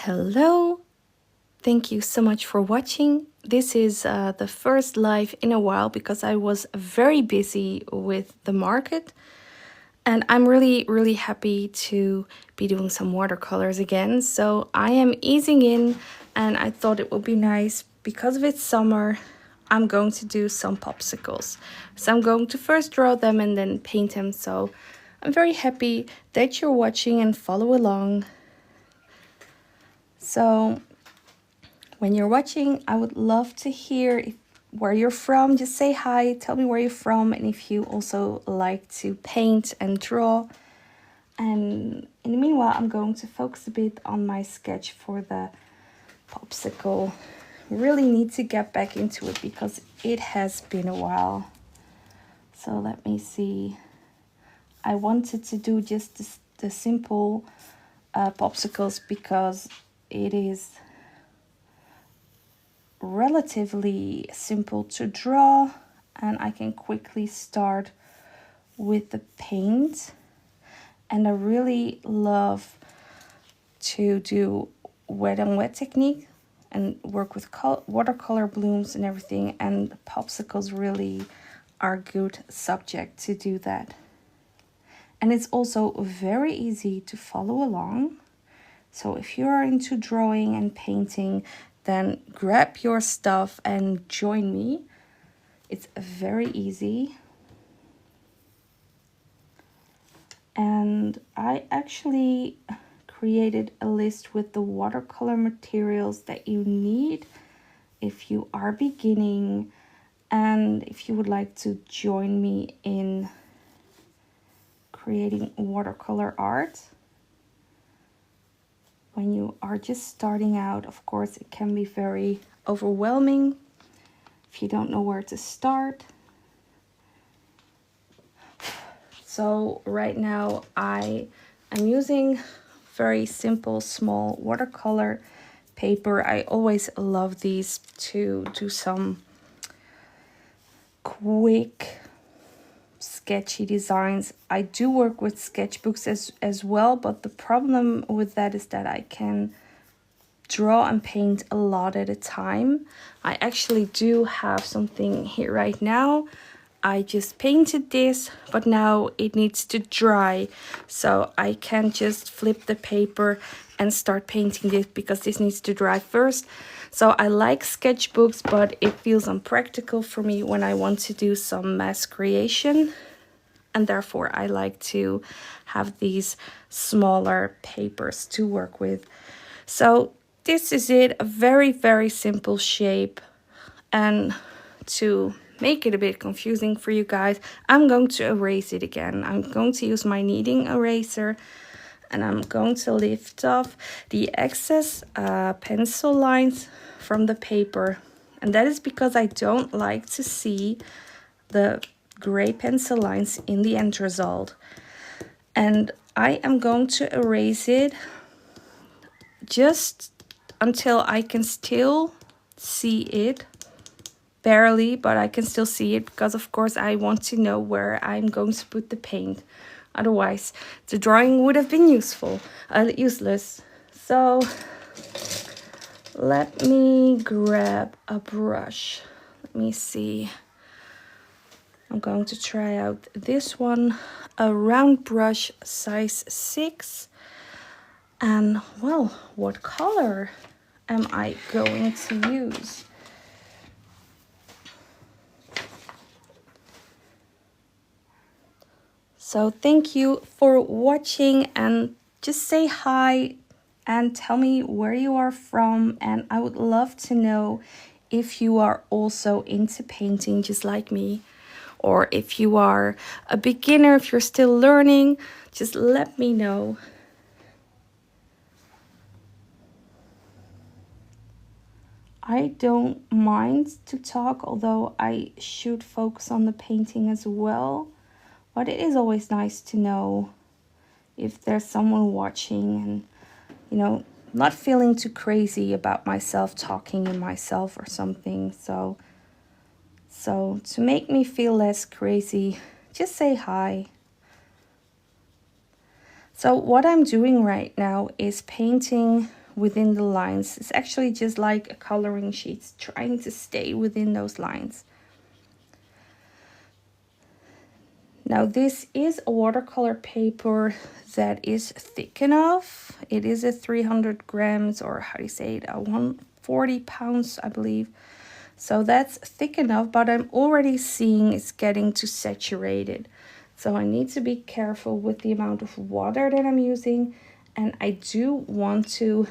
Hello, thank you so much for watching. This is the first live in a while because I was very busy with the market, and I'm really happy to be doing some watercolors again. So I am easing in, and I thought it would be nice because it's summer. I'm going to do some popsicles. So I'm going to first draw them and then paint them. So I'm very happy that you're watching and follow along. So when you're watching, I would love to hear where you're from. Just say hi, tell me where you're from, and if you also like to paint and draw. And in the meanwhile, I'm going to focus a bit on my sketch for the popsicle. Really need to get back into it because it has been a while. So let me see. I wanted to do just the simple popsicles because it is relatively simple to draw, and I can quickly start with the paint. And I really love to do wet and wet technique and work with watercolor blooms and everything, and popsicles really are a good subject to do that. And it's also very easy to follow along. So if you're into drawing and painting, then grab your stuff and join me. It's very easy. And I actually created a list with the watercolor materials that you need if you are beginning and if you would like to join me in creating watercolor art. When you are just starting out, of course, it can be very overwhelming if you don't know where to start. So right now I am using very simple, small watercolor paper. I always love these to do some quick sketchy designs. I do work with sketchbooks as well, but the problem with that is that I can draw and paint a lot at a time. I actually do have something here right now. I just painted this, but now it needs to dry, so I can't just flip the paper and start painting this because this needs to dry first. So I like sketchbooks, but it feels unpractical for me when I want to do some mass creation, and therefore I like to have these smaller papers to work with. So this is it, a very simple shape. And to make it a bit confusing for you guys, I'm going to erase it again. I'm going to use my kneading eraser, and I'm going to lift off the excess pencil lines from the paper. And that is because I don't like to see the gray pencil lines in the end result. And I am going to erase it just until I can still see it. Barely, but I can still see it because of course I want to know where I'm going to put the paint. Otherwise the drawing would have been useless. So let me grab a brush. Let me see. I'm going to try out this one, a round brush size 6. And well, what color am I going to use? So thank you for watching, and just say hi and tell me where you are from. And I would love to know if you are also into painting just like me, or if you are a beginner, if you're still learning, just let me know. I don't mind to talk, although I should focus on the painting as well. But it is always nice to know if there's someone watching and, you know, not feeling too crazy about myself talking in myself or something. So to make me feel less crazy, just say hi. So what I'm doing right now is painting within the lines. It's actually just like a coloring sheet, it's trying to stay within those lines. Now this is a watercolor paper that is thick enough. It is a 300 grams, or how do you say it, 140 pounds, I believe. So that's thick enough, but I'm already seeing it's getting too saturated. So I need to be careful with the amount of water that I'm using. And I do want to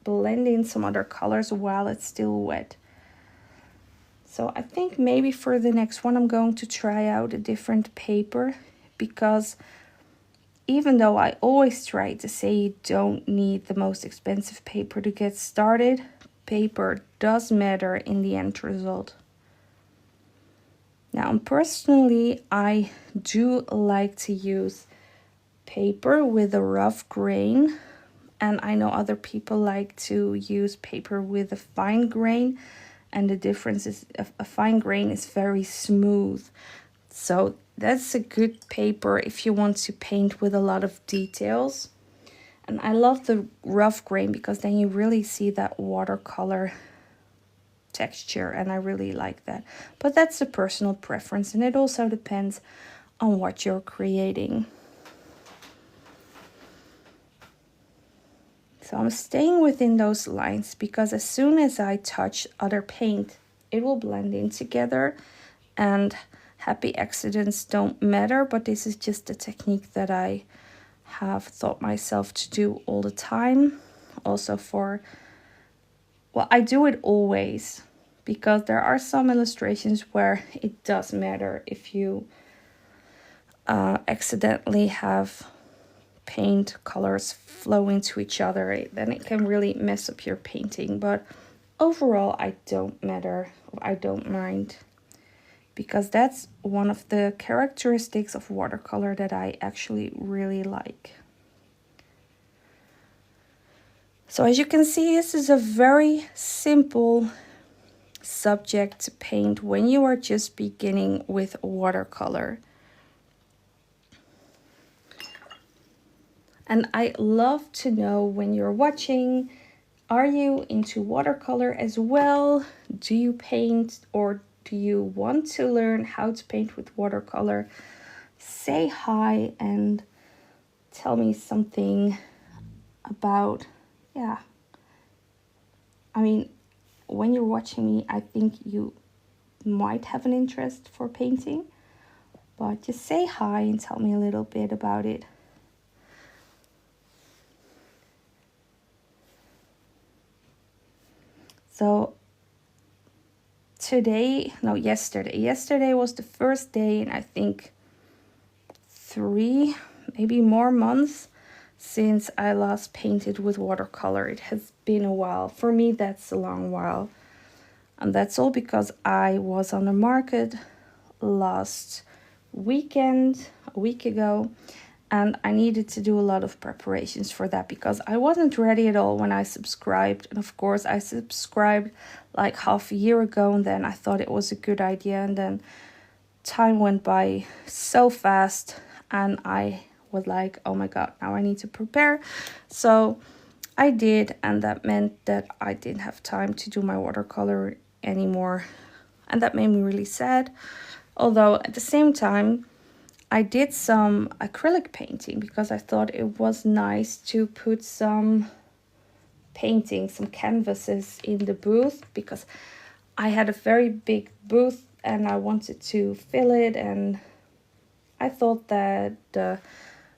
blend in some other colors while it's still wet. So I think maybe for the next one I'm going to try out a different paper, because even though I always try to say you don't need the most expensive paper to get started, paper does matter in the end result. Now personally, I do like to use paper with a rough grain, and I know other people like to use paper with a fine grain. And the difference is a fine grain is very smooth. So that's a good paper if you want to paint with a lot of details. And I love the rough grain because then you really see that watercolor texture, and I really like that. But that's a personal preference, and it also depends on what you're creating. So I'm staying within those lines because as soon as I touch other paint, it will blend in together, and happy accidents don't matter, but this is just a technique that I have taught myself to do all the time. Also well, I do it always, because there are some illustrations where it does matter if you accidentally have paint colors flow into each other, then it can really mess up your painting. But overall, I don't mind, because that's one of the characteristics of watercolor that I actually really like. So as you can see, this is a very simple subject to paint when you are just beginning with watercolor. And I love to know when you're watching, are you into watercolor as well? Do you paint, or do you want to learn how to paint with watercolor? Say hi and tell me something about, yeah. I mean, when you're watching me, I think you might have an interest for painting, but just say hi and tell me a little bit about it. So yesterday was the first day in I think 3, maybe more months since I last painted with watercolor. It has been a while. For me, that's a long while. And that's all because I was on the market last weekend, a week ago, and I needed to do a lot of preparations for that because I wasn't ready at all when I subscribed. And of course, I subscribed like half a year ago, and then I thought it was a good idea, and then time went by so fast, and I was like, oh my god, now I need to prepare. So I did, and that meant that I didn't have time to do my watercolor anymore, and that made me really sad. Although at the same time, I did some acrylic painting because I thought it was nice to put some paintings, some canvases in the booth, because I had a very big booth and I wanted to fill it, and I thought that the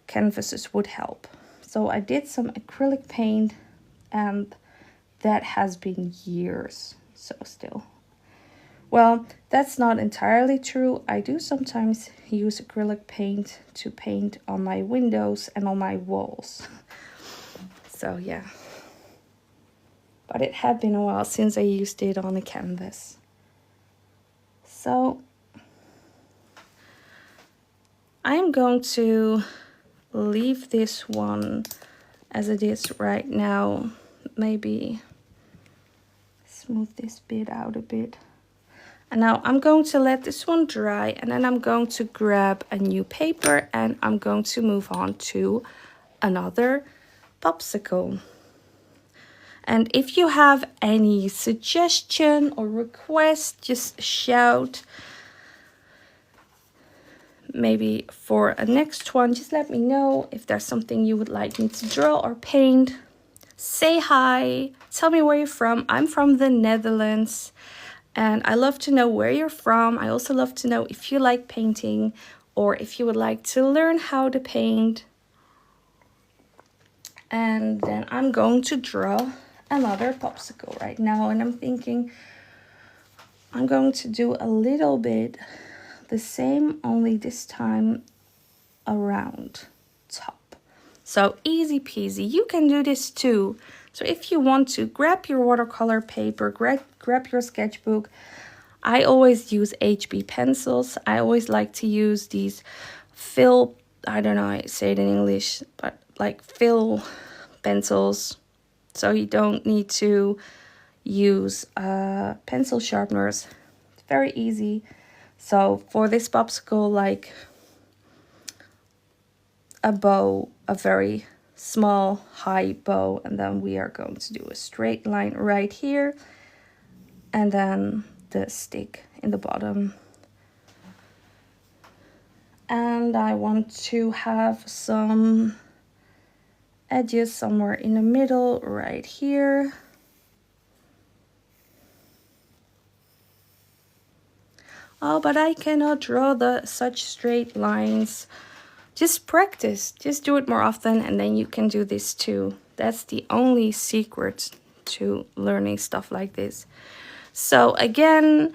canvases would help. So I did some acrylic paint, and that has been years. So still, well, that's not entirely true. I do sometimes use acrylic paint to paint on my windows and on my walls. So yeah, but it had been a while since I used it on a canvas. So I'm going to leave this one as it is right now. Maybe smooth this bit out a bit. And now I'm going to let this one dry, and then I'm going to grab a new paper and I'm going to move on to another popsicle. And if you have any suggestion or request, just shout. Maybe for a next one, just let me know if there's something you would like me to draw or paint. Say hi, tell me where you're from. I'm from the Netherlands, and I love to know where you're from. I also love to know if you like painting or if you would like to learn how to paint. And then I'm going to draw another popsicle right now, and I'm thinking I'm going to do a little bit the same, only this time around top. So easy peasy. You can do this too. So if you want to, grab your watercolor paper, grab your sketchbook. I always use HB pencils. I always like to use these fill, I don't know how to say it in English, but like fill pencils. So you don't need to use pencil sharpeners. It's very easy. So for this popsicle, like a bow, a very small high bow, and then we are going to do a straight line right here, and then the stick in the bottom. And I want to have some edges somewhere in the middle right here. Oh, but I cannot draw such straight lines. Just practice, just do it more often, and then you can do this too. That's the only secret to learning stuff like this. So again,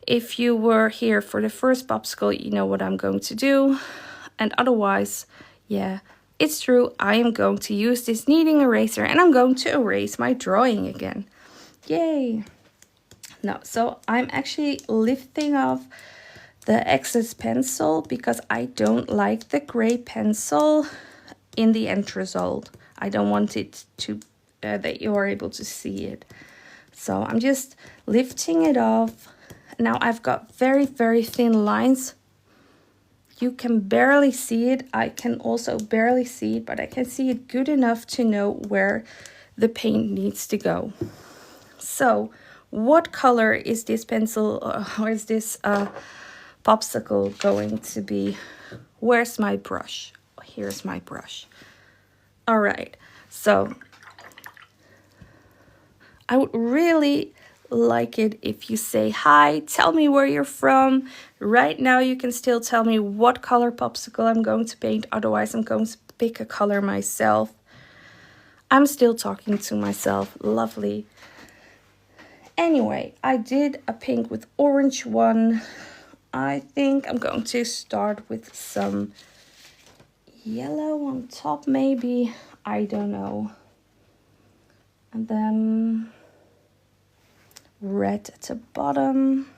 if you were here for the first popsicle, you know what I'm going to do. And otherwise, yeah, it's true. I am going to use this kneading eraser, and I'm going to erase my drawing again. Yay! No, so I'm actually lifting off the excess pencil because I don't like the gray pencil in the end result. I don't want it to that you are able to see it. So I'm just lifting it off. Now I've got very, very thin lines. You can barely see it. I can also barely see it, but I can see it good enough to know where the paint needs to go. So what color is this pencil or is this popsicle going to be? Where's my brush? Here's my brush. All right, so I would really like it if you say hi, tell me where you're from. Right now you can still tell me what color popsicle I'm going to paint, otherwise I'm going to pick a color myself. I'm still talking to myself. Lovely. Anyway, I did a pink with orange one. I think I'm going to start with some yellow on top, maybe. I don't know. And then red at the bottom.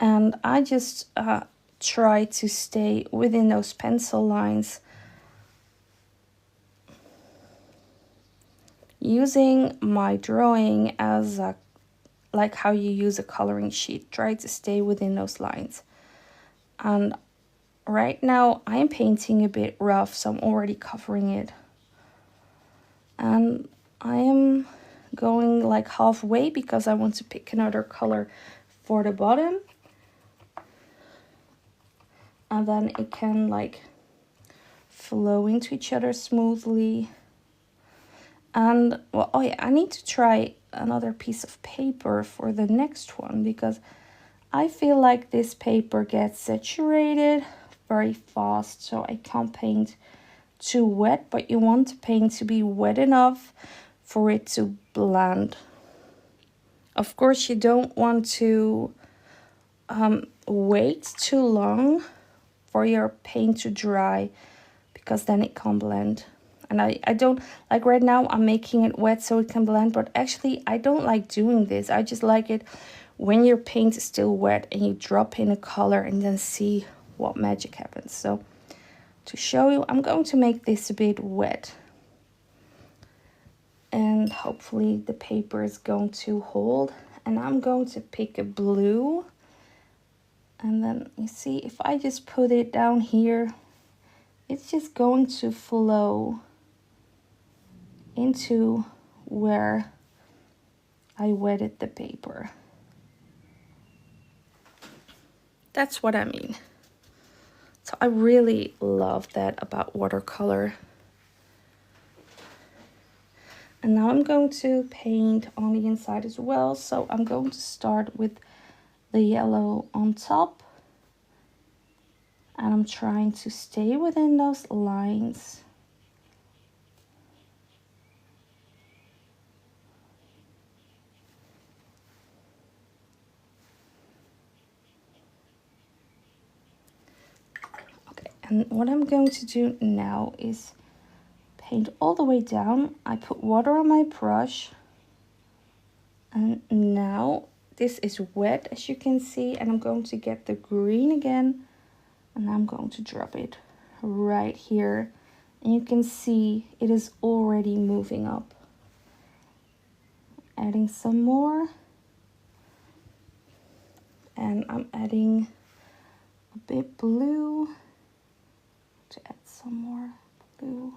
And I just try to stay within those pencil lines, using my drawing as a, like how you use a coloring sheet. Try to stay within those lines. And right now I'm painting a bit rough, so I'm already covering it. And I am going like halfway because I want to pick another color for the bottom. And then it can like flow into each other smoothly. And well, oh yeah, I need to try another piece of paper for the next one because I feel like this paper gets saturated very fast, so I can't paint too wet, but you want the paint to be wet enough for it to blend. Of course, you don't want to wait too long for your paint to dry because then it can't blend. And I don't like, right now I'm making it wet so it can blend, but actually I don't like doing this. I just like it when your paint is still wet and you drop in a color and then see what magic happens. So to show you, I'm going to make this a bit wet. And hopefully the paper is going to hold. And I'm going to pick a blue. And then you see, if I just put it down here, it's just going to flow into where I wetted the paper. That's what I mean. So I really love that about watercolor. And now I'm going to paint on the inside as well. So I'm going to start with the yellow on top. And I'm trying to stay within those lines. Okay, and what I'm going to do now is paint all the way down. I put water on my brush. And now this is wet, as you can see. And I'm going to get the green again. And I'm going to drop it right here. And you can see it is already moving up. Adding some more. And I'm adding a bit blue to add some more blue.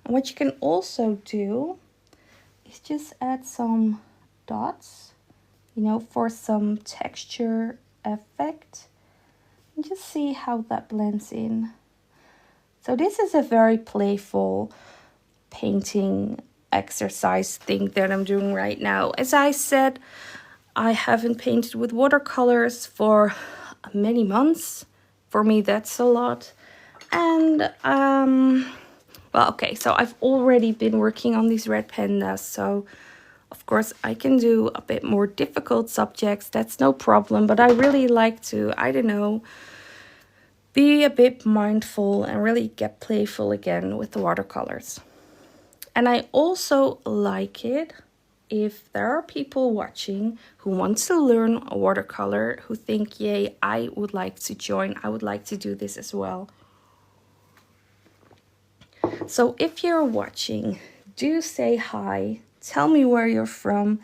And what you can also do is just add some dots, you know, for some texture effect. And just see how that blends in. So this is a very playful painting exercise thing that I'm doing right now. As I said, I haven't painted with watercolors for many months. For me, that's a lot. And well, okay, so I've already been working on these red pandas, so of course I can do a bit more difficult subjects. That's no problem, but I really like to, I don't know, be a bit mindful and really get playful again with the watercolors. And I also like it if there are people watching who want to learn a watercolor, who think, yay, I would like to join, I would like to do this as well. So if you're watching, do say hi, tell me where you're from,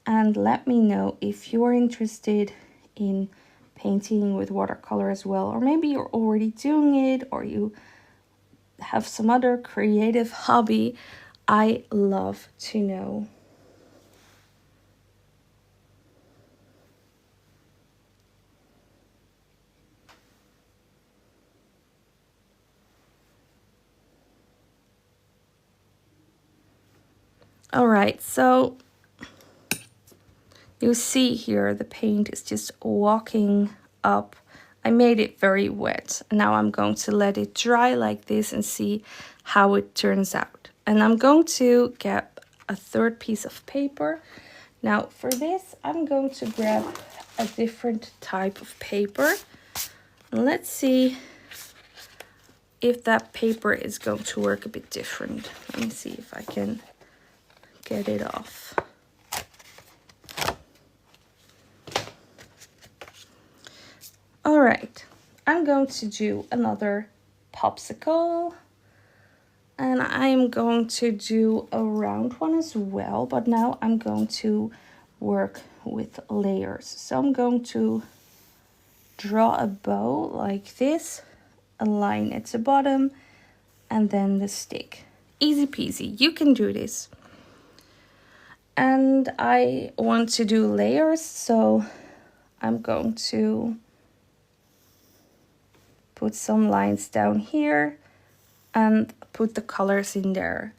and let me know if you're interested in painting with watercolor as well. Or maybe you're already doing it, or you have some other creative hobby. I love to know. All right, so you see here the paint is just walking up. I made it very wet. Now I'm going to let it dry like this and see how it turns out. And I'm going to get a third piece of paper. Now for this, I'm going to grab a different type of paper. And let's see if that paper is going to work a bit different. Let me see if I can get it off. All right, I'm going to do another popsicle. And I'm going to do a round one as well, but now I'm going to work with layers. So I'm going to draw a bow like this, a line at the bottom, and then the stick. Easy peasy, you can do this. And I want to do layers, so I'm going to put some lines down here and put the colors in there.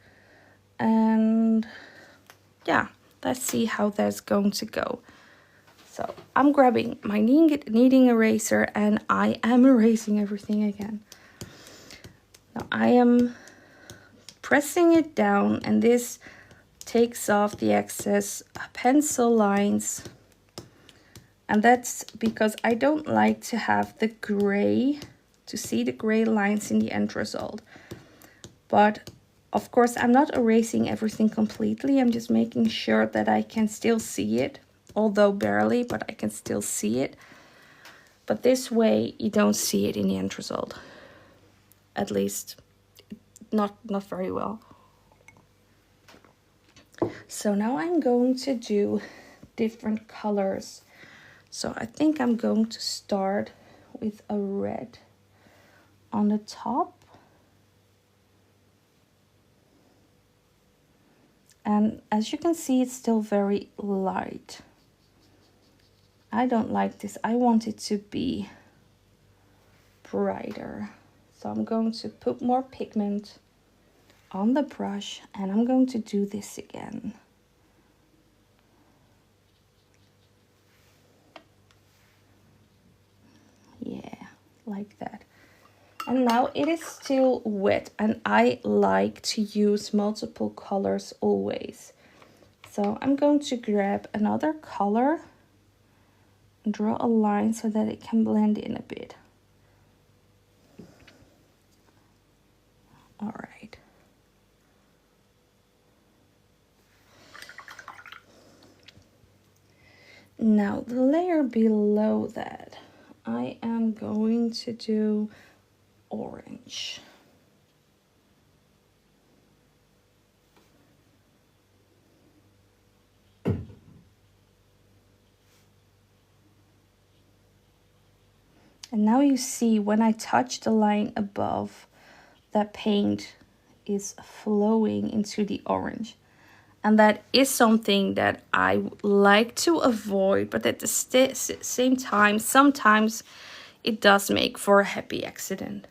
And yeah, let's see how that's going to go. So I'm grabbing my kneading eraser and I am erasing everything again. Now I am pressing it down, and this takes off the excess pencil lines. And that's because I don't like to have the gray, to see the gray lines in the end result. But of course, I'm not erasing everything completely. I'm just making sure that I can still see it, although barely, but I can still see it. But this way, you don't see it in the end result. At least, not very well. So now I'm going to do different colors. So I think I'm going to start with a red on the top. And as you can see, it's still very light. I don't like this. I want it to be brighter. So I'm going to put more pigment on the brush and I'm going to do this again. Yeah, like that. And now it is still wet and I like to use multiple colors always. So I'm going to grab another color and draw a line so that it can blend in a bit. All right. Now the layer below that, I am going to do orange. And now you see when I touch the line above, that paint is flowing into the orange. And that is something that I like to avoid, but at the same time, sometimes it does make for a happy accident.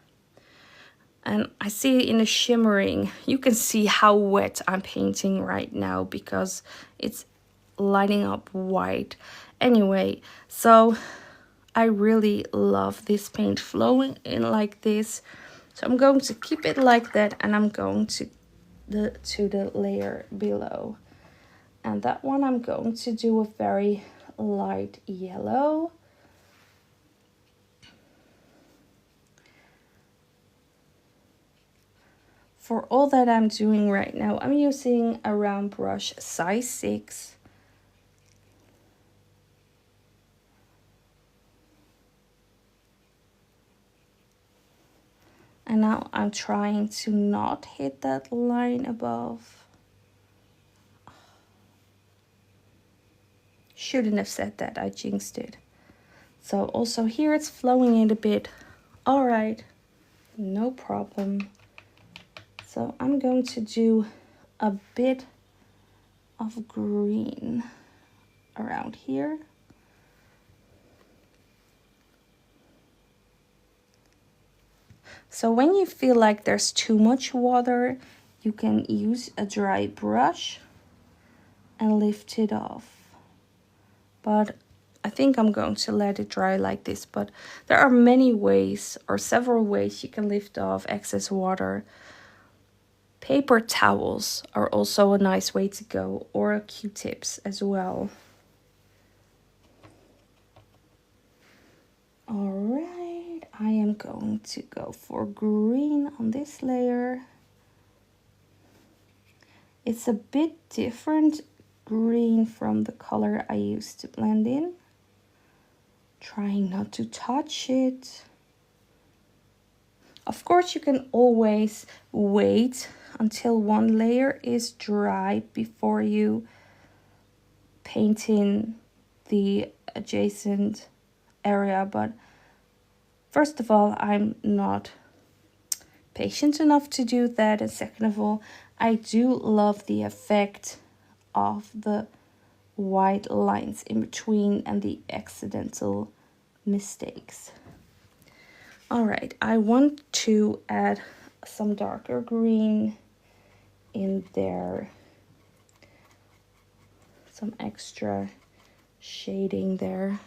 And I see in the shimmering, you can see how wet I'm painting right now because it's lighting up white. Anyway, so I really love this paint flowing in like this. So I'm going to keep it like that and I'm going to the layer below. And that one I'm going to do a very light yellow. For all that I'm doing right now, I'm using a round brush size 6. And now I'm trying to not hit that line above. Shouldn't have said that, I jinxed it. So also here it's flowing in a bit. All right, no problem. So I'm going to do a bit of green around here. So when you feel like there's too much water, you can use a dry brush and lift it off. But I think I'm going to let it dry like this. But there are many ways or several ways you can lift off excess water. Paper towels are also a nice way to go, or Q-tips as well. All right, I am going to go for green on this layer. It's a bit different green from the color I used to blend in. Trying not to touch it. Of course, you can always wait until one layer is dry before you paint in the adjacent area, but first of all, I'm not patient enough to do that, and second of all, I do love the effect of the white lines in between and the accidental mistakes. All right, I want to add some darker green in there, some extra shading there.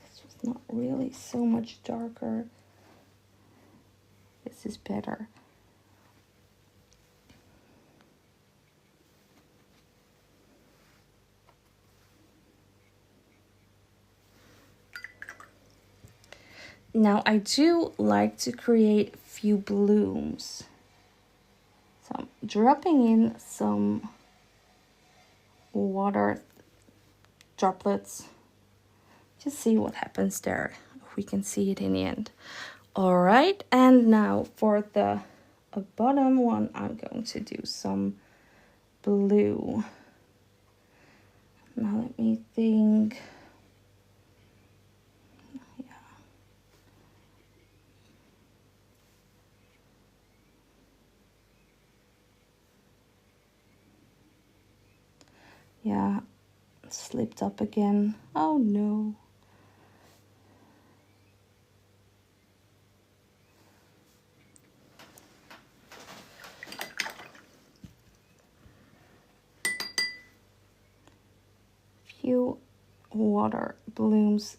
This was not really so much darker. This is better. Now I do like to create a few blooms. So I'm dropping in some water droplets. Just see what happens there, if we can see it in the end. All right, and now for the a bottom one, I'm going to do some blue. Now let me think. Yeah, slipped up again. Oh no. Few water blooms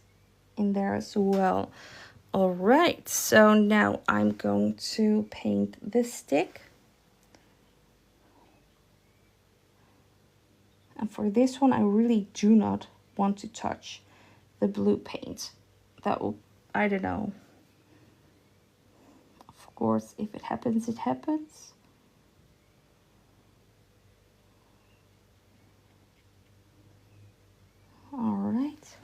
in there as well. All right, so now I'm going to paint this stick. And for this one, I really do not want to touch the blue paint. That will, I don't know. Of course, if it happens, it happens. All right.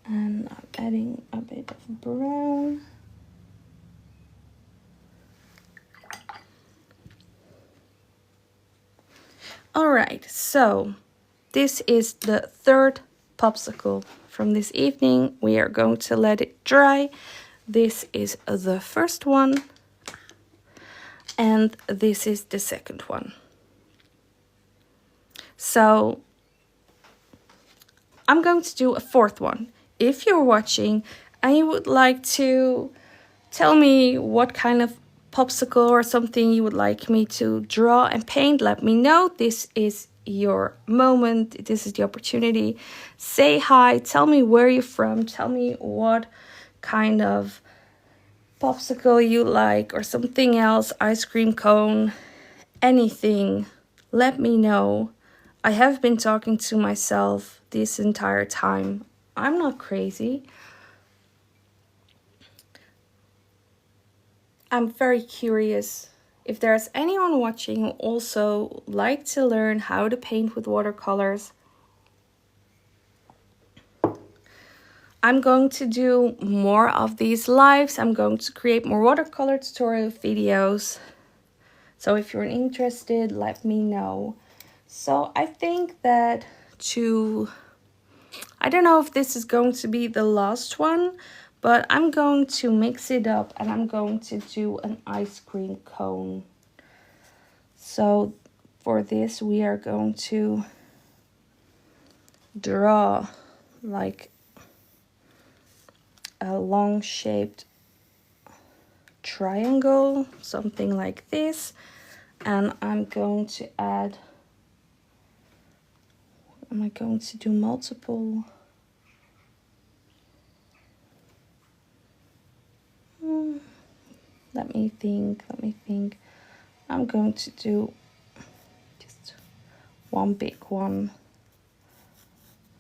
And I'm adding a bit of brown. All right, so this is the third popsicle from this evening. We are going to let it dry. This is the first one, and this is the second one. So I'm going to do a fourth one. If you're watching and you would like to tell me what kind of popsicle or something you would like me to draw and paint, let me know. This is your moment. This is the opportunity. Say hi. Tell me where you're from. Tell me what kind of popsicle you like or something else, ice cream cone, anything. Let me know. I have been talking to myself this entire time. I'm not crazy. I'm very curious if there's anyone watching who also like to learn how to paint with watercolors. I'm going to do more of these lives. I'm going to create more watercolor tutorial videos. So if you're interested, let me know. So I think that I don't know if this is going to be the last one, but I'm going to mix it up and I'm going to do an ice cream cone. So for this, we are going to draw like a long shaped triangle, something like this. And I'm going to add, am I going to do multiple? Let me think. I'm going to do just one big one.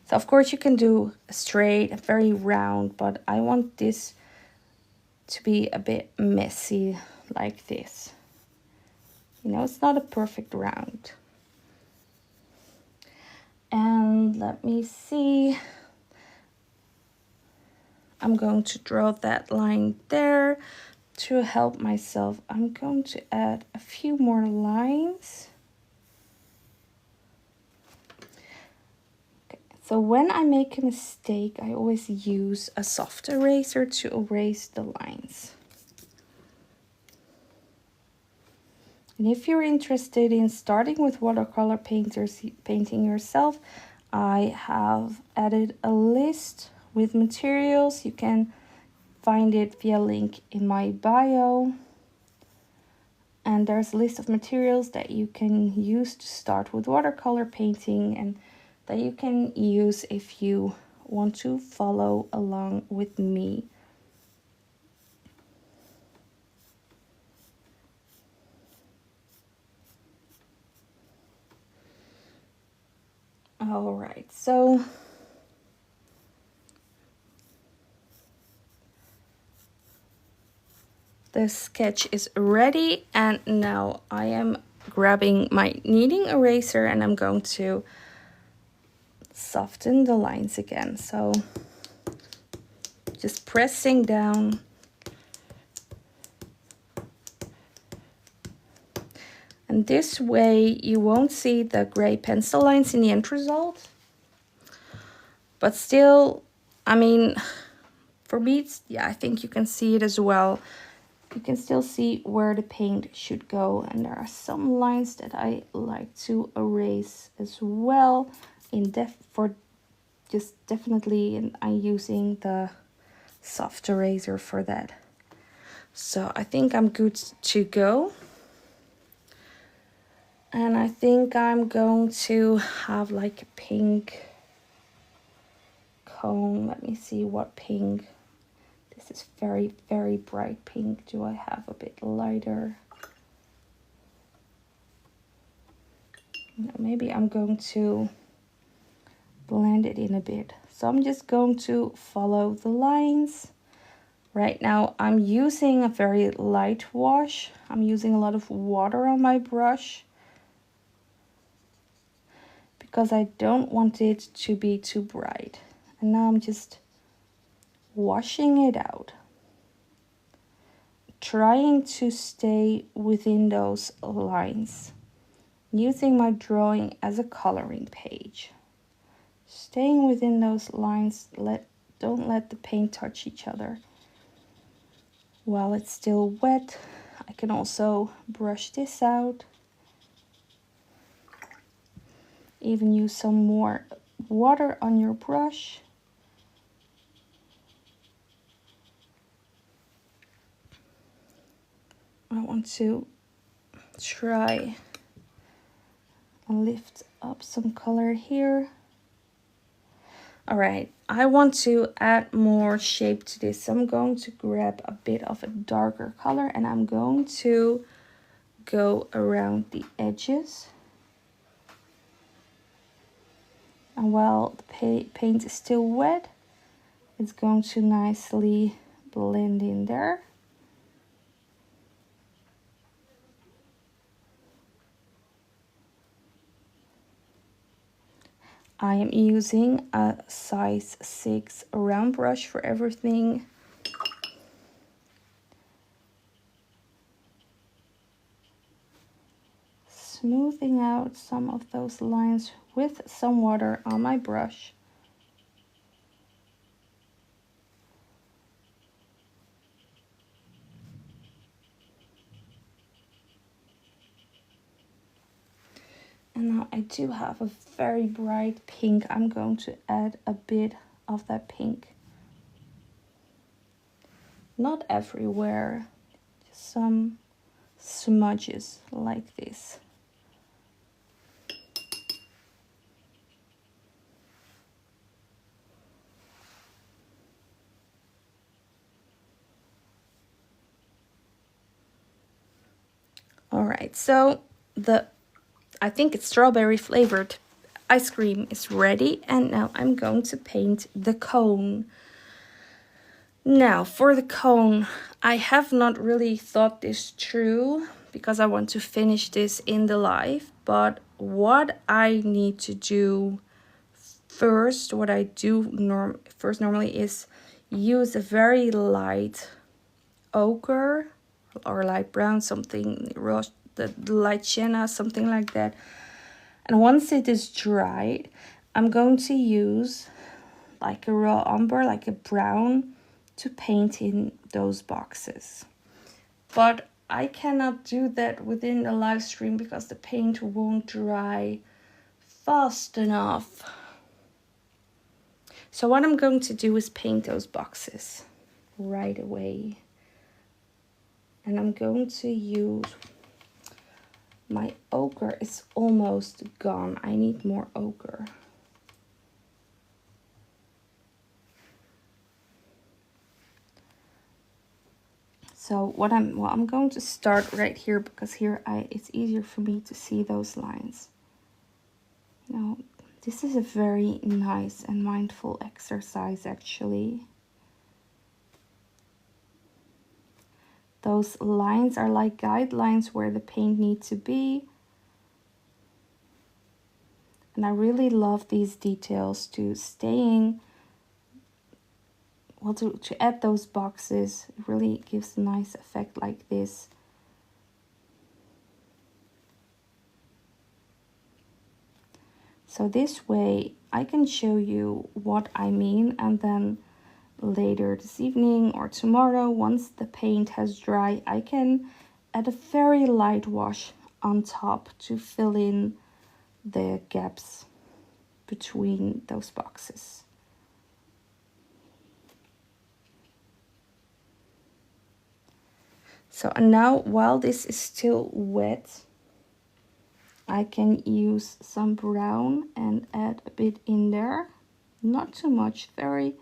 So of course you can do a straight, very round, but I want this to be a bit messy like this. You know, it's not a perfect round. And let me see. I'm going to draw that line there. To help myself, I'm going to add a few more lines. Okay. So when I make a mistake, I always use a soft eraser to erase the lines. And if you're interested in starting with watercolor painting yourself, I have added a list with materials. You can find it via link in my bio. And there's a list of materials that you can use to start with watercolor painting and that you can use if you want to follow along with me. All right, so the sketch is ready, and now I am grabbing my kneading eraser and I'm going to soften the lines again. So just pressing down. And this way you won't see the gray pencil lines in the end result. But still, I mean, for me, yeah, I think you can see it as well. You can still see where the paint should go. And there are some lines that I like to erase as well. Definitely, and I'm using the soft eraser for that. So I think I'm good to go. And I think I'm going to have like a pink cone. Let me see what pink. This is very, very bright pink. Do I have a bit lighter? No, maybe I'm going to blend it in a bit. So I'm just going to follow the lines. Right now I'm using a very light wash. I'm using a lot of water on my brush because I don't want it to be too bright. And now I'm just washing it out, trying to stay within those lines, using my drawing as a coloring page. Staying within those lines, don't let the paint touch each other. While it's still wet, I can also brush this out. Even use some more water on your brush. I want to try and lift up some color here. All right, I want to add more shape to this. So I'm going to grab a bit of a darker color and I'm going to go around the edges. And while the paint is still wet, it's going to nicely blend in there. I am using a size 6 round brush for everything. Smoothing out some of those lines with some water on my brush. And now I do have a very bright pink. I'm going to add a bit of that pink. Not everywhere, just some smudges like this. All right, so I think it's strawberry flavored ice cream is ready, and now I'm going to paint the cone. Now for the cone, I have not really thought this through because I want to finish this in the live, but what I need to do first, what I do normally is use a very light ochre or light brown, something the light sienna, something like that. And once it is dried, I'm going to use like a raw umber, like a brown, to paint in those boxes. But I cannot do that within the live stream because the paint won't dry fast enough. So what I'm going to do is paint those boxes right away. And I'm going to use, my ochre is almost gone. I need more ochre. So I'm going to start right here because here it's easier for me to see those lines. Now, this is a very nice and mindful exercise actually. Those lines are like guidelines where the paint needs to be. And I really love these details too, staying well, to add those boxes. It really gives a nice effect like this. So this way I can show you what I mean, and then later this evening or tomorrow, once the paint has dried, I can add a very light wash on top to fill in the gaps between those boxes. So, and now while this is still wet, I can use some brown and add a bit in there. Not too much, very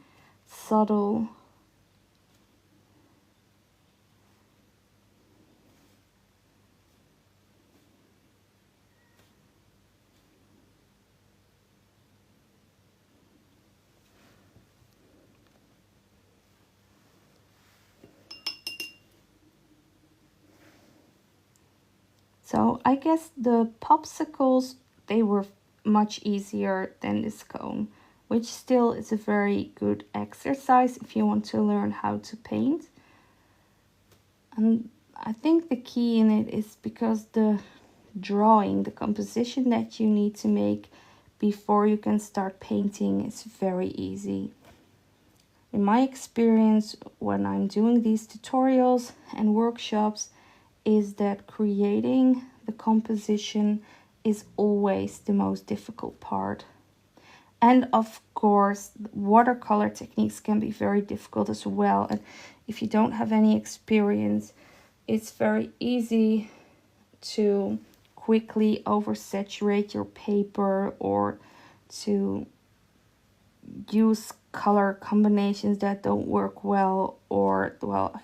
subtle. So I guess the popsicles, they were much easier than this cone, which still is a very good exercise if you want to learn how to paint. And I think the key in it is because the drawing, the composition that you need to make before you can start painting is very easy. In my experience, when I'm doing these tutorials and workshops, is that creating the composition is always the most difficult part. And of course, watercolor techniques can be very difficult as well. And if you don't have any experience, it's very easy to quickly oversaturate your paper or to use color combinations that don't work well, or, well,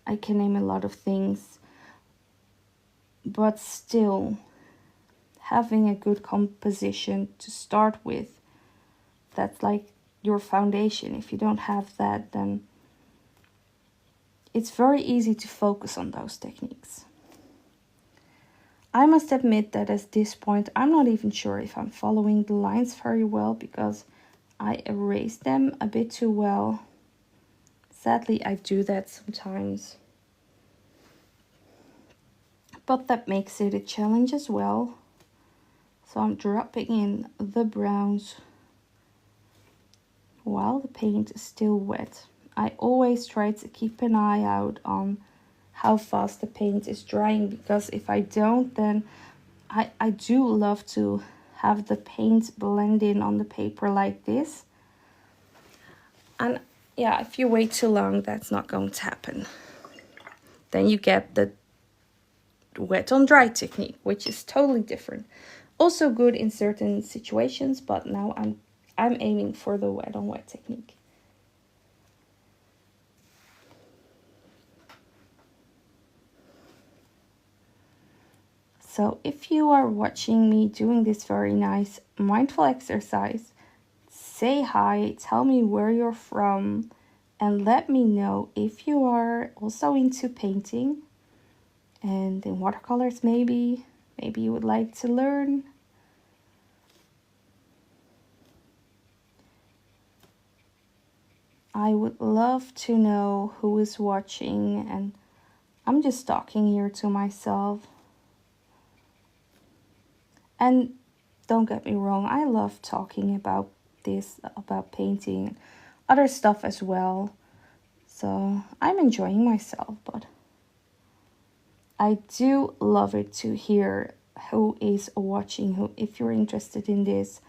I can name a lot of things. But still, having a good composition to start with, that's like your foundation. If you don't have that, then it's very easy to focus on those techniques. I must admit that at this point, I'm not even sure if I'm following the lines very well, because I erased them a bit too well. Sadly, I do that sometimes. But that makes it a challenge as well. So I'm dropping in the browns while the paint is still wet. I always try to keep an eye out on how fast the paint is drying, because if I don't, then I do love to have the paint blend in on the paper like this. And yeah, if you wait too long, that's not going to happen. Then you get the wet on dry technique, which is totally different. Also good in certain situations, but now I'm aiming for the wet on wet technique. So if you are watching me doing this very nice mindful exercise, say hi, tell me where you're from, and let me know if you are also into painting and in watercolors maybe you would like to learn. I would love to know who is watching, and I'm just talking here to myself. And don't get me wrong, I love talking about this, about painting, other stuff as well. So I'm enjoying myself, but I do love it to hear who is watching, who, if you're interested in this.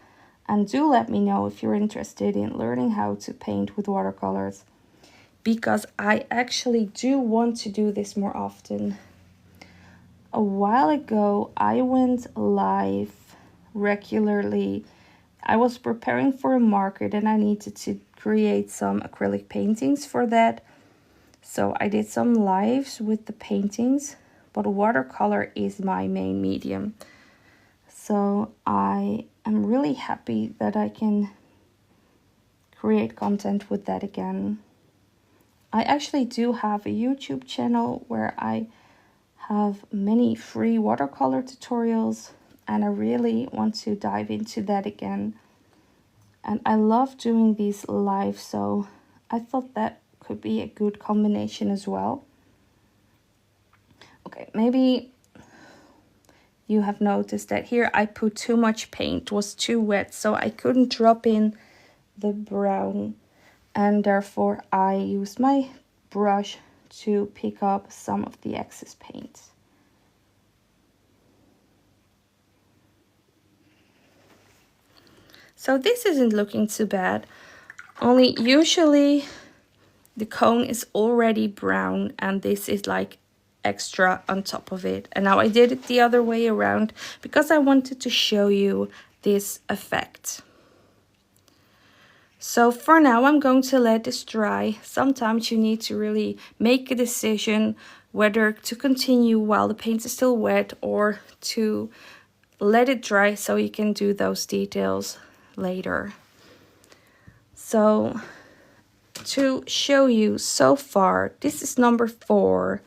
And do let me know if you're interested in learning how to paint with watercolors, because I actually do want to do this more often. A while ago, I went live regularly. I was preparing for a market and I needed to create some acrylic paintings for that. So I did some lives with the paintings, but watercolor is my main medium. So I am really happy that I can create content with that again. I actually do have a YouTube channel where I have many free watercolor tutorials, and I really want to dive into that again. And I love doing these live, so I thought that could be a good combination as well. Okay, maybe you have noticed that here I put too much paint, it was too wet, so I couldn't drop in the brown, and therefore I used my brush to pick up some of the excess paint. So this isn't looking too bad, only usually the cone is already brown and this is like extra on top of it. And now I did it the other way around because I wanted to show you this effect. So for now I'm going to let this dry. Sometimes you need to really make a decision whether to continue while the paint is still wet or to let it dry so you can do those details later. So to show you so far, this is number 4.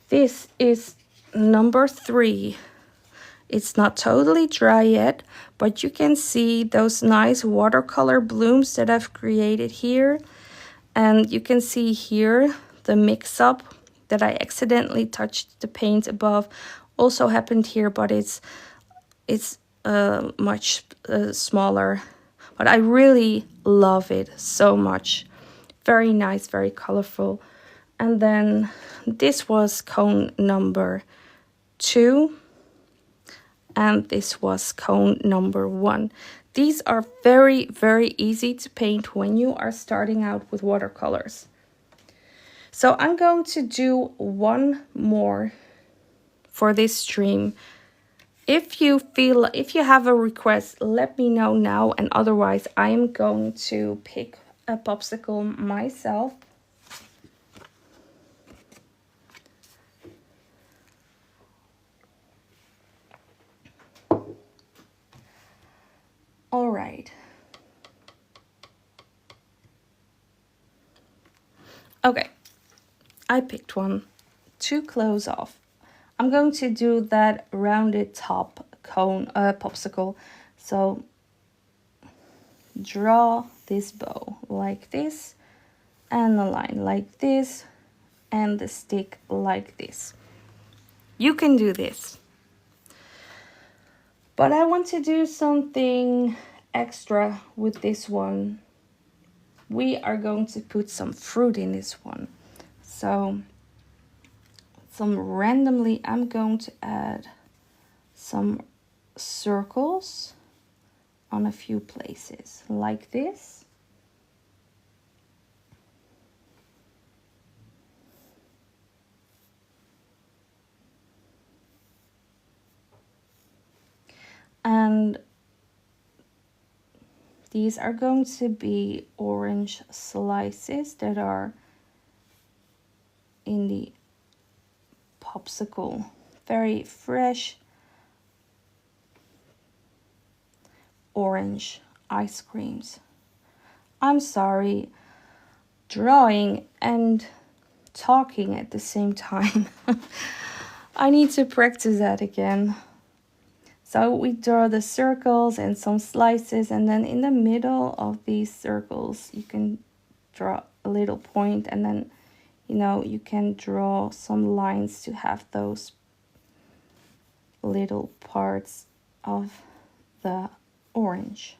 This is number 3. It's not totally dry yet, but you can see those nice watercolor blooms that I've created here. And you can see here the mix-up that I accidentally touched the paint above also happened here, but it's much smaller. But I really love it so much. Very nice, very colorful. And then this was cone number 2. And this was cone number 1. These are very, very easy to paint when you are starting out with watercolors. So I'm going to do one more for this stream. If you have a request, let me know now, and otherwise I am going to pick a popsicle myself. All right. Okay, I picked one to close off. I'm going to do that rounded top cone popsicle. So draw this bow like this, and a line like this, and the stick like this. You can do this. But I want to do something extra with this one. We are going to put some fruit in this one. So randomly I'm going to add some circles on a few places like this. And these are going to be orange slices that are in the popsicle. Very fresh orange ice creams. I'm sorry, drawing and talking at the same time. I need to practice that again. So we draw the circles and some slices, and then in the middle of these circles you can draw a little point, and then you can draw some lines to have those little parts of the orange.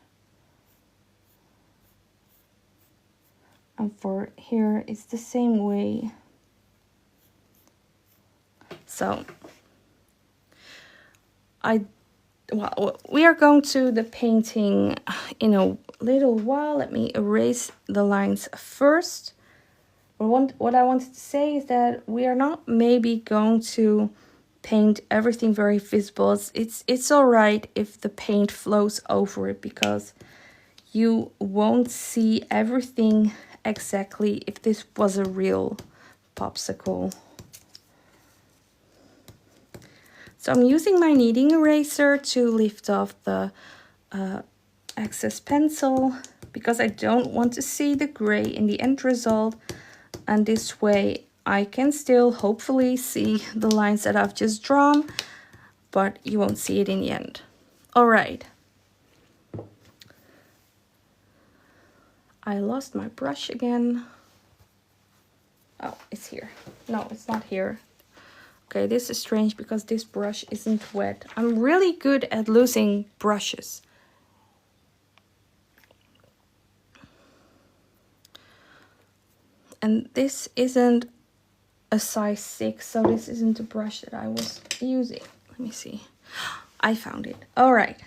And for here it's the same way. So we are going to the painting in a little while. Let me erase the lines first. What I wanted to say is that we are not maybe going to paint everything very visible. It's all right if the paint flows over it, because you won't see everything exactly if this was a real popsicle. So I'm using my kneading eraser to lift off the excess pencil, because I don't want to see the gray in the end result. And this way I can still hopefully see the lines that I've just drawn, but you won't see it in the end. All right. I lost my brush again. Oh, it's here. No, it's not here. Okay, this is strange because this brush isn't wet. I'm really good at losing brushes. And this isn't a size 6, so this isn't the brush that I was using. Let me see. I found it. All right.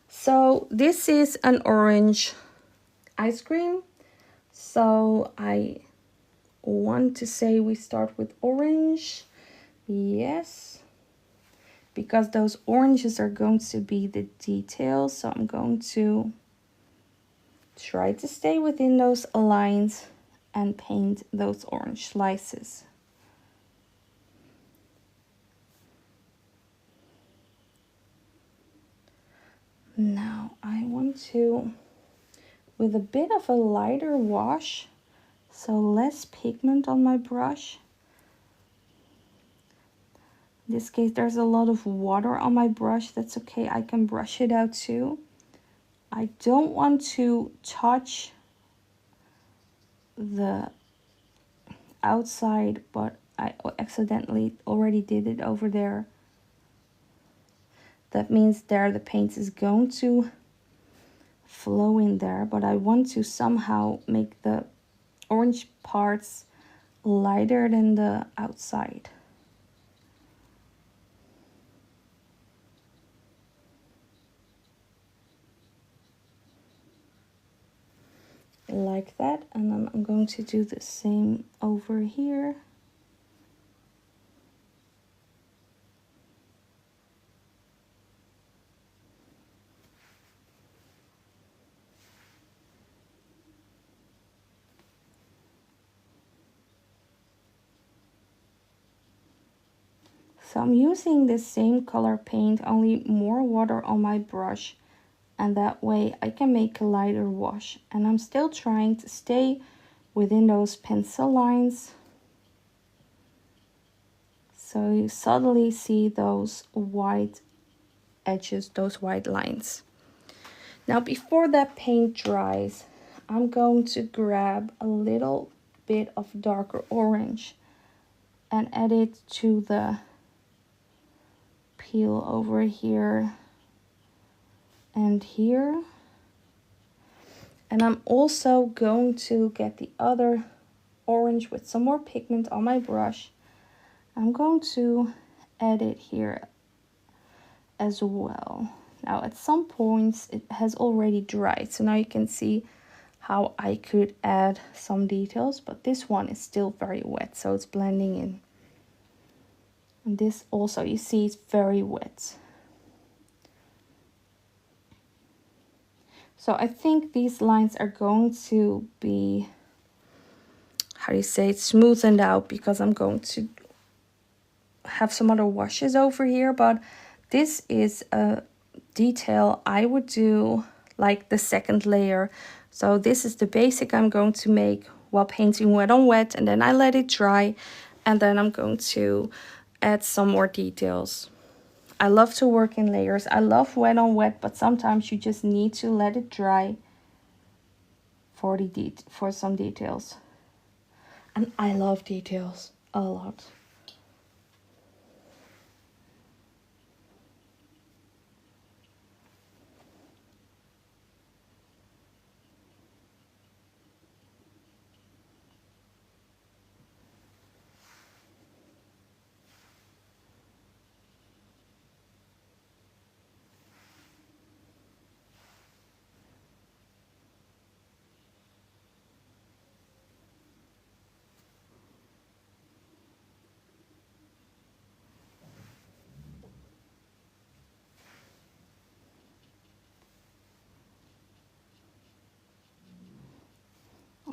So this is an orange ice cream. So I want to say we start with orange. Yes. Because those oranges are going to be the details. So I'm going to try to stay within those lines and paint those orange slices. Now I want to, with a bit of a lighter wash, so less pigment on my brush. In this case, there's a lot of water on my brush. That's okay, I can brush it out too. I don't want to touch the outside, but I accidentally already did it over there. That means there the paint is going to flow in there, but I want to somehow make the orange parts lighter than the outside. Like that, and then I'm going to do the same over here. So I'm using the same color paint, only more water on my brush, and that way I can make a lighter wash. And I'm still trying to stay within those pencil lines. So you subtly see those white edges, those white lines. Now before that paint dries, I'm going to grab a little bit of darker orange and add it to the peel over here and here. And I'm also going to get the other orange with some more pigment on my brush. I'm going to add it here as well. Now at some points it has already dried, so now you can see how I could add some details, but this one is still very wet, so it's blending in. And this also, you see, it's very wet. So I think these lines are going to be, how do you say it, smoothened out, because I'm going to have some other washes over here, but this is a detail I would do like the second layer. So this is the basic I'm going to make while painting wet on wet, and then I let it dry, and then I'm going to add some more details. I love to work in layers. I love wet on wet, but sometimes you just need to let it dry for some details. And I love details a lot.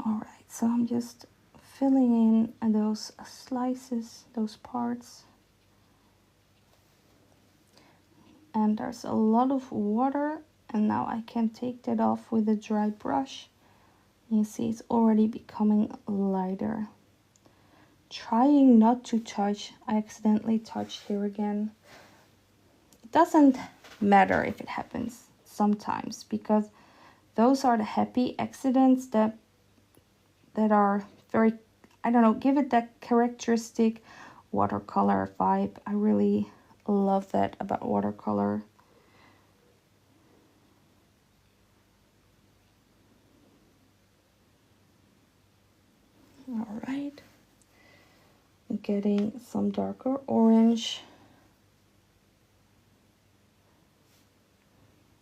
Alright, so I'm just filling in those slices, those parts. And there's a lot of water, and now I can take that off with a dry brush. You see it's already becoming lighter. Trying not to touch. I accidentally touched here again. It doesn't matter if it happens sometimes, because those are the happy accidents that are very, I don't know, give it that characteristic watercolor vibe. I really love that about watercolor. All right, I'm getting some darker orange.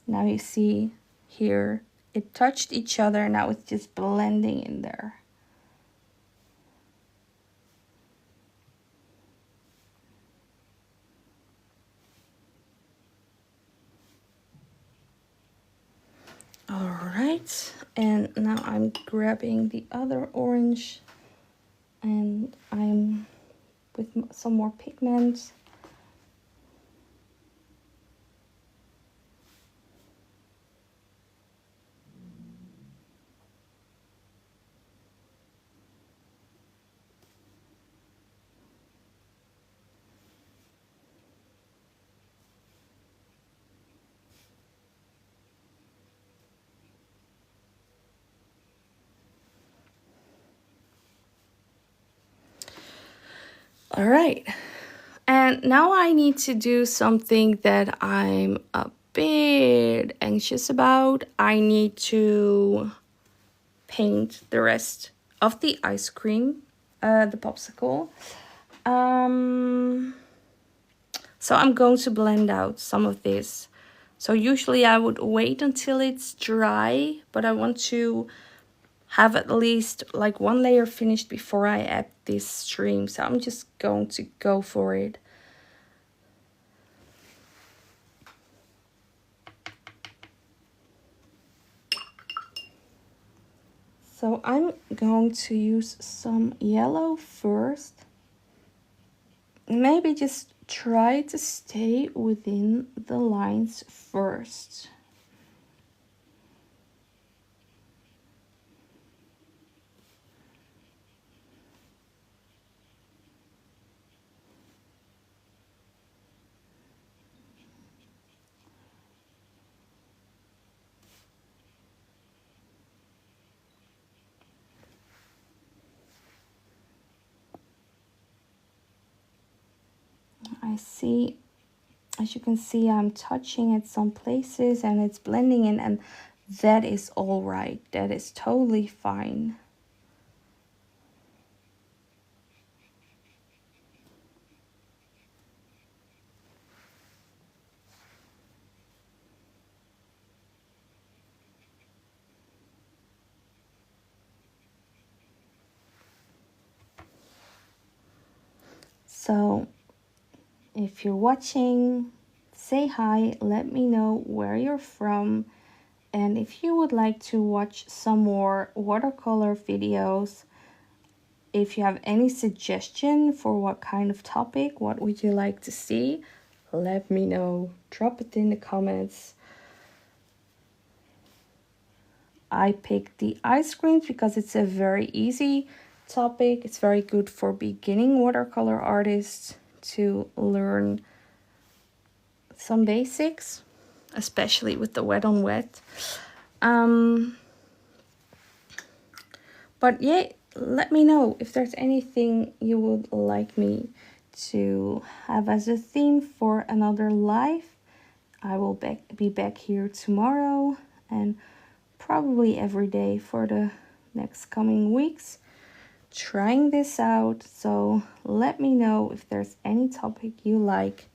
Now you see here, it touched each other, now it's just blending in there. All right, and now I'm grabbing the other orange and I'm with some more pigment. All right, and now I need to do something that I'm a bit anxious about. I need to paint the rest of the ice cream, the popsicle. So I'm going to blend out some of this. So usually I would wait until it's dry, but I want to have at least like one layer finished before I add this stream. So I'm just going to go for it. So I'm going to use some yellow first. Maybe just try to stay within the lines first. I see, as you can see, I'm touching at some places and it's blending in, and that is all right. That is totally fine. So if you're watching, say hi, let me know where you're from, and if you would like to watch some more watercolor videos, if you have any suggestion for what kind of topic, what would you like to see, let me know. Drop it in the comments. I picked the ice creams because it's a very easy topic. It's very good for beginning watercolor artists to learn some basics, especially with the wet on wet. But yeah, let me know if there's anything you would like me to have as a theme for another live. I will be back here tomorrow and probably every day for the next coming weeks, trying this out. So let me know if there's any topic you like.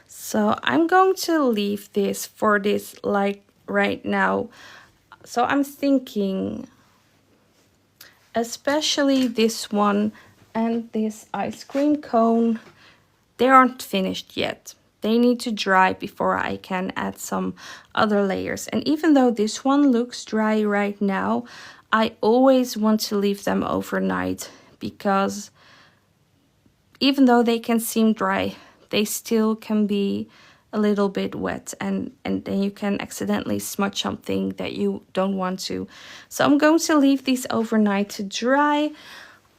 So I'm going to leave this for this like right now. So I'm thinking, especially this one and this ice cream cone, they aren't finished yet. They need to dry before I can add some other layers. And even though this one looks dry right now, I always want to leave them overnight, because even though they can seem dry, they still can be a little bit wet, and then you can accidentally smudge something that you don't want to. So I'm going to leave these overnight to dry,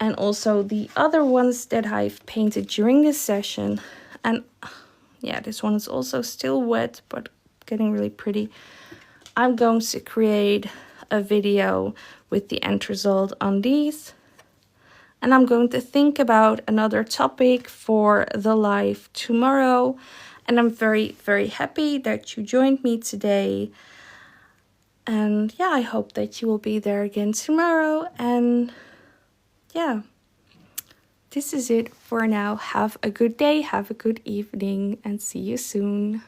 and also the other ones that I've painted during this session. And yeah, this one is also still wet, but getting really pretty. I'm going to create a video with the end result on these. And I'm going to think about another topic for the live tomorrow. And I'm very, very happy that you joined me today. And yeah, I hope that you will be there again tomorrow. And yeah, this is it for now. Have a good day, have a good evening, and see you soon.